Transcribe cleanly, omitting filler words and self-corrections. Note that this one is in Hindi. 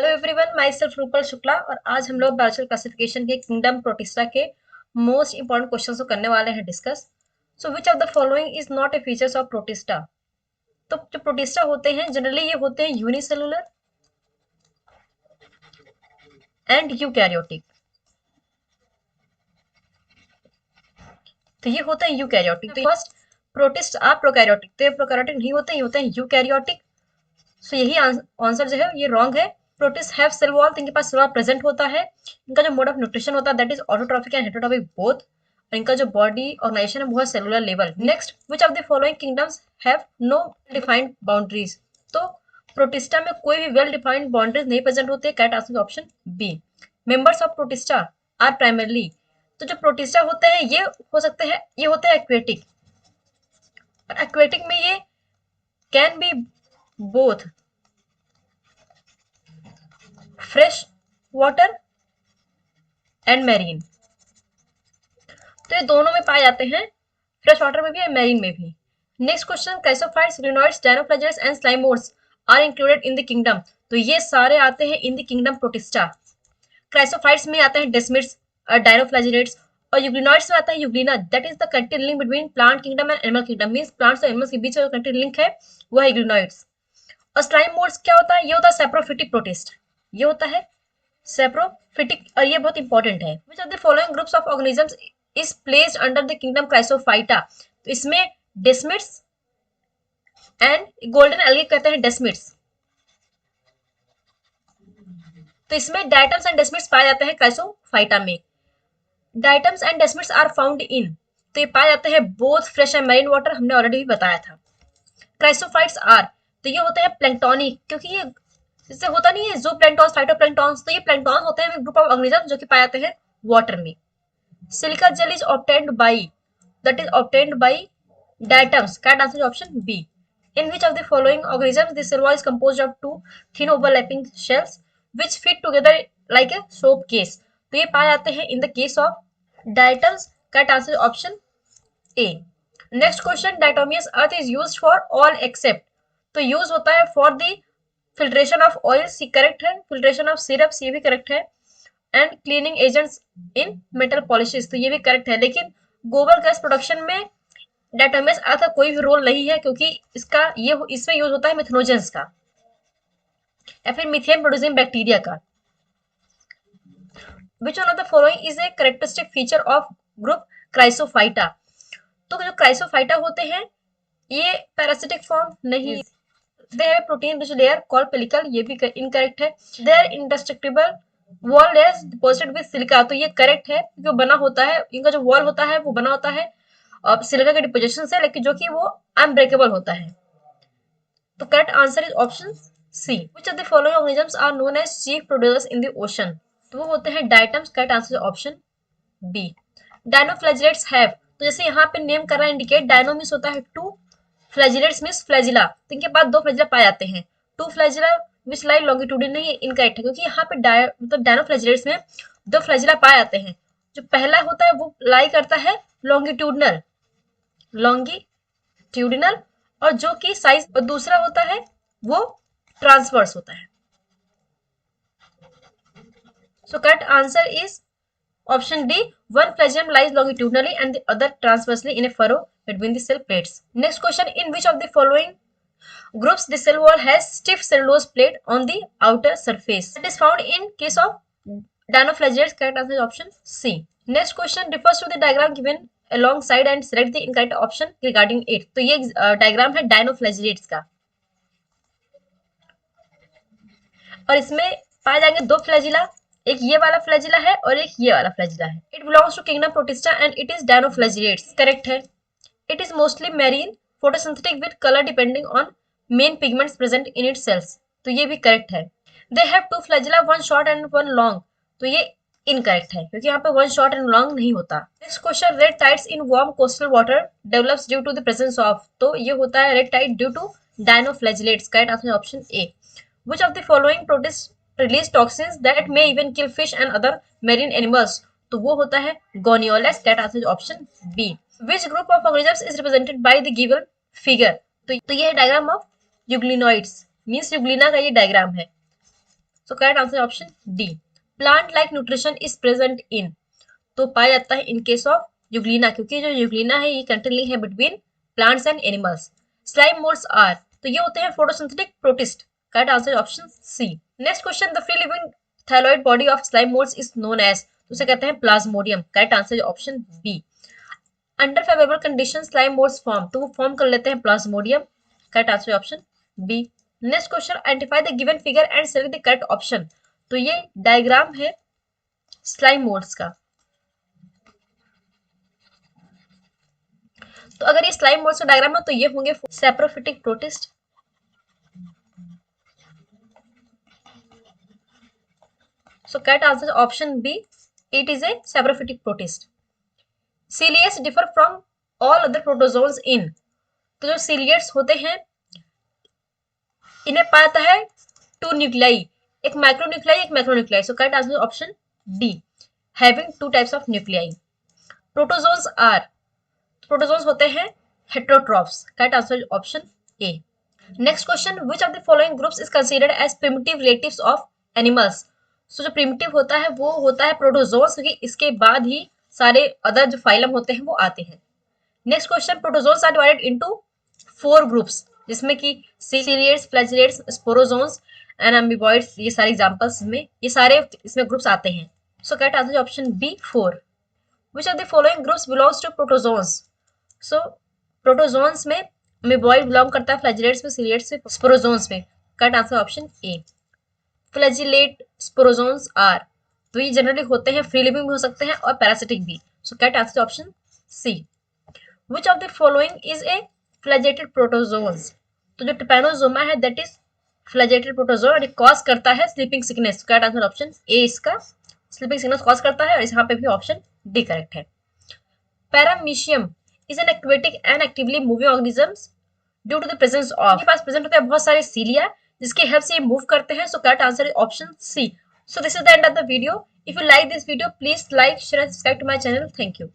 Hello everyone, my self Rupal Shukla और आज हम लोग बैचलर क्लासिफिकेशन के किंगडम प्रोटिस्टा के मोस्ट इंपॉर्टेंट क्वेश्चंस को करने वाले हैं discuss. So which of the following is not a features of protista. तो जो प्रोटिस्टा होते हैं जनरली ये होते हैं यूनिसेलुलर एंड यूकैरियोटिक। तो ये होते हैं यूकैरियोटिक। तो फर्स्ट प्रोटिस्ट आर प्रोकैरियोटिक, तो ये प्रोकैरियोटिक नहीं होते, ये होते हैं यूकैरियोटिक। सो यही आंसर जो है ये रॉन्ग है। प्रोटिस्ट हैव सेल वॉल, तो इनके पास सेल वॉल प्रेजेंट होता है। इनका जो मोड ऑफ न्यूट्रिशन होता है that is autotrophic and heterotrophic both. और इनका जो बॉडी ऑर्गेनाइजेशन है वो है cellular level. Next, which of the following kingdoms have no defined boundaries. तो प्रोटिस्टा में कोई भी वेल डिफाइंड बाउंड्रीज नहीं प्रेजेंट होते। Correct answer option B. Members of Protista are primarily, तो जो प्रोटिस्टा होते हैं ये हो सकते हैं, ये होते हैं एक्वेटिक। और एक्वेटिक में ये can be both fresh water and marine. तो ये दोनों में पाए जाते हैं, फ्रेश वाटर में भी और मैरीन में भी। Next question, chrysophytes, euglenoids, dinoflagellates and slime moulds are included in the kingdom. तो ये सारे आते हैं in the kingdom Protista. Chrysophytes में आते हैं डेस्मिड्स और डायनोफ्लैजेलेट्स, और यूग्लिनॉइड्स में आता है Euglena, that is the connective link between plant kingdom and animal kingdom. Means plants और एनिमल्स के बीच जो कनेक्टिव लिंक है वो है यूग्लिनॉइड्स। और स्लाइमोर्स क्या होता है, ये होता है सैप्रोफिटिक प्रोटिस्ट, ये होता है सैप्रोफिटिक, और ये बहुत इंपॉर्टेंट है। विच of the following groups of organisms is placed under the kingdom Chrysophyta. तो इसमें डेस्मिड्स एंड गोल्डन एल्गी कहते हैं डेस्मिड्स। तो इसमें डायटम्स एंड डेस्मिड्स पाए जाते हैं क्राइसोफाइटा में। Diatoms and desmids are found in, तो ये पाए जाते हैं both fresh and marine water, हमने ऑलरेडी भी बताया था। क्राइसोफाइट्स आर, तो ये होते हैं प्लैंक्टोनिक, क्योंकि ये इससे होता नहीं है जू प्लैंक्टॉन्स, फाइटोप्लैंक्टॉन्स, तो ये प्लैंक्टॉन होते हैं ग्रुप ऑफ ऑर्गेनिज्म जो कि पाए जाते हैं वाटर में। Silica gel is obtained by, that is obtained by diatoms. Correct answer option B. In which of the following organisms the cell wall is composed of two thin overlapping shells which fit together like a soap case? तो ये पाए जाते हैं in the case of diatoms. Correct answer option A. Next question, diatomeous earth is used for all except, तो यूज होता है for the filtration of oils, ये करेक्ट है। filtration of syrups, ये भी करेक्ट है। And cleaning agents in metal polishes, तो ये भी करेक्ट है। लेकिन गोबर गैस प्रोडक्शन में डायटोमियस अर्थ का कोई भी रोल नहीं है, क्योंकि इसका ये इसमें यूज होता है मिथेनोजेंस का या फिर मिथेन प्रोड्यूसिंग बैक्टीरिया का। Which one of the following is a characteristic feature of group Chrysophyta. तो जो क्राइसोफाइटा होते हैं ये पैरासिटिक फॉर्म नहीं, they have protein rich layer called pellicle, ये भी इनकरेक्ट है। They are indestructible wall layers deposited with silica, तो ये करेक्ट है, जो बना होता है इनका जो वॉल होता है वो बना होता है सिलिका के डिपोजिशन से, लेकिन जो कि वो अनब्रेकेबल होता है। तो correct answer is option C. Which of the following organisms are known as chief producers in the ocean. तो वो होते हैं diatoms. Correct answer option B. Dinoflagellates have, तो जैसे यहाँ पे नेम कर रहा है इंडिकेट, डायनो मींस होता है टू, फ्लैजिलेट्स मींस फ्लैजिला, तो इनके पास दो फ्लैजिला पाए जाते हैं। टू फ्लैजिला विच लाई लॉन्गिट्यूडिनल, नहीं इनकरेक्ट है, क्योंकि यहाँ पे मतलब डायनोफ्लैजिलेट्स में दो फ्लैजिला पाए जाते हैं। जो पहला होता है वो लाई करता है लॉन्गिट्यूडनल, लॉन्गिट्यूडिनल, और जो कि साइज, और दूसरा होता है वो ट्रांसवर्स होता है। सो correct answer is option D, one flagellum lies longitudinally and the other transversely in a furrow between the cell plates. Next question, in which of the following groups the cell wall has stiff cellulose plate on the outer surface? It is found in case of dinoflagellates. Correct answer is option C. Next question refers to the diagram given alongside and select the incorrect option regarding it. तो ये डायग्राम है डायनोफ्लैजिलेट्स का, और इसमें पाए जाएंगे दो फ्लैजिला, एक ये वाला फ्लैजिला है और एक ये वाला फ्लैजिला है। It belongs to kingdom Protista and it is dinoflagellates. Correct है। It is mostly marine, photosynthetic with colour depending on main pigments present in its cells, तो ये भी करेक्ट है। They have two flagella, one short and one long, तो ये इनकरेक्ट है, क्योंकि यहाँ पे वन शॉर्ट एंड लॉन्ग नहीं होता। Next question, red tides in warm coastal water develops due to the presence of, तो ये होता है red tide due to dinoflagellates. Correct answer option A. Which of the following protists release toxins that may even kill fish and other marine animals? तो वो होता है Gonyaulax. Cat answer option B. Which group of organisms is represented by the given figure? तो ये है diagram of euglenoids, means Euglena का ये डायग्राम है। सो correct answer option D. Plant like nutrition is present in, तो पाया जाता है इन केस ऑफ यूग्लिना, क्योंकि जो यूग्लिना है ये कंटेनिंग है between plants and animals. Slime moulds are, तो ये होते हैं photosynthetic protist. Correct answer option C. Next question, the free living thalloid body of slime moulds is known as, तो उसे कहते हैं plasmodium. Correct answer option B. Under favourable condition slime moulds form, तो वो फॉर्म कर लेते हैं plasmodium. Correct answer option B. Next question, identify the given figure and select the correct option, तो ये डायग्राम है स्लाइम मोल्ड्स का। तो अगर ये स्लाइम मोल्ड्स का डायग्राम है तो ये होंगे saprophytic protist. So correct answer option B, it is a saprophytic protist. Ciliates differ from all other protozoans in, तो जो सीलियट्स होते हैं इन्हें पाया जाता है टू न्यूक्लियाई, एक माइक्रोन्यूक्लियाई एक macronuclei. So correct answer option D, having two types of nuclei. Protozoans are, protozoans होते हैं heterotrophs. Correct answer option A. Next question, which of the following groups is considered as primitive relatives of animals, so जो प्रिमिटिव होता है वो होता है प्रोटोजोन्स, क्योंकि इसके बाद ही सारे अदर जो फाइलम होते हैं वो आते हैं। Next question, protozoans are divided into 4 groups, जिसमें कि ciliates, flagellates, sporozoans and amoeboids, ये सारे एग्जांपल्स में ये सारे इसमें ग्रुप्स आते हैं। So correct answer option B 4। Which of the following groups belongs to protozoans, so protozoans में अमीबॉइड बिलोंग करता है, फ्लैजिलेट्स में, सीलिएट्स में, स्पोरोजोन्स में। Correct answer option A. Flagellate sporozoans are, तो ये जनरली होते हैं फ्री लिविंग भी हो सकते हैं और पैरासिटिक भी। So correct answer option C. Which of the following is a flagellated protozoans, तो जो ट्रिपैनोसोमा है दैट इज फ्लैजेटेड प्रोटोजोन और कॉज करता है sleeping sickness. Correct answer option A, इसका स्लीपिंग सिकनेस कॉज करता है, और यहाँ पे भी ऑप्शन डी करेक्ट है। Paramecium is an aquatic and actively moving organisms due to the presence of, के पास प्रेजेंट होते हैं बहुत सारे सीलिया जिसकी हेल्प से ये मूव करते हैं। So correct answer is option C. So this is the end of the video. If you like this video, please like, share and subscribe to my channel. Thank you.